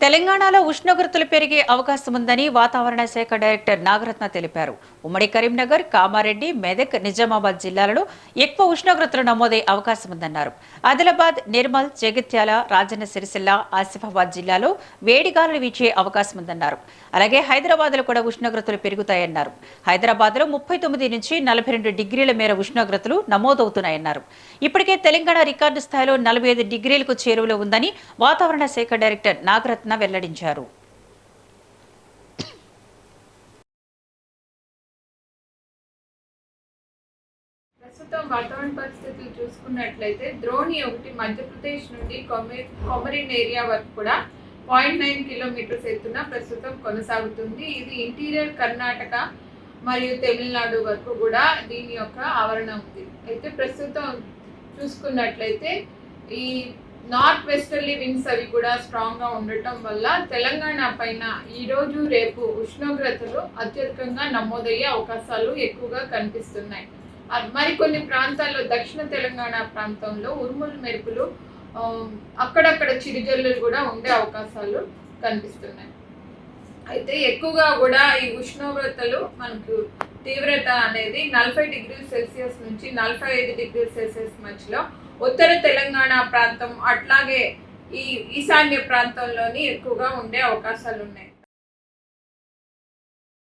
తెలంగాణలో ఉష్ణోగ్రతలు పెరిగే అవకాశం ఉందని వాతావరణ శాఖ డైరెక్టర్ నాగరత్న తెలిపారు. ఉమ్మడి కరీంనగర్, కామారెడ్డి, మెదక్, నిజామాబాద్ జిల్లాలలో ఎక్కువ ఉష్ణోగ్రతలు నమోదయ్యే అవకాశం ఉందన్నారు. ఆదిలాబాద్, నిర్మల్, జగిత్యాల, రాజన్న సిరిసిల్ల, ఆసిఫాబాద్ జిల్లాలో వేడిగాలులు వీచే అవకాశం ఉందన్నారు. అలాగే హైదరాబాద్లో కూడా ఉష్ణోగ్రతలు పెరుగుతాయన్నారు. హైదరాబాద్లో 39 నుంచి 42 డిగ్రీల మేర ఉష్ణోగ్రతలు నమోదవుతున్నాయన్నారు. ఇప్పటికే తెలంగాణ రికార్డు స్థాయిలో 45 డిగ్రీలకు చేరువలో ఉందని వాతావరణ శాఖ డైరెక్టర్ నాగరత్న వెల్లడించారు. ప్రస్తుతం వాతావరణ పరిస్థితులు చూసుకున్నట్లయితే ద్రోణి ఒకటి మధ్యప్రదేశ్ నుండి కొమరిన్ ఏరియా వరకు కూడా 0.9 కిలోమీటర్స్ ఎత్తున ప్రస్తుతం కొనసాగుతుంది. ఇది ఇంటీరియర్ కర్ణాటక మరియు తమిళనాడు వరకు కూడా దీని యొక్క ఆవరణ ఉంది. అయితే ప్రస్తుతం చూసుకున్నట్లయితే ఈ నార్త్ వెస్టర్లీ విండ్స్ అవి కూడా స్ట్రాంగ్గా ఉండటం వల్ల తెలంగాణ పైన ఈరోజు రేపు ఉష్ణోగ్రతలు అత్యధికంగా నమోదయ్యే అవకాశాలు ఎక్కువగా కనిపిస్తున్నాయి. మరికొన్ని ప్రాంతాల్లో దక్షిణ తెలంగాణ ప్రాంతంలో ఉరుములు మెరుపులు, అక్కడక్కడ చిరుజల్లులు కూడా ఉండే అవకాశాలు కనిపిస్తున్నాయి. అయితే ఎక్కువగా కూడా ఈ ఉష్ణోగ్రతలు మనకు తీవ్రత అనేది 40 డిగ్రీల సెల్సియస్ నుంచి 45 డిగ్రీల సెల్సియస్ మధ్యలో ఉత్తర తెలంగాణ ప్రాంతం అట్లాగే ఈ ఈశాన్య ప్రాంతంలోని ఎక్కువగా ఉండే అవకాశాలు ఉన్నాయి.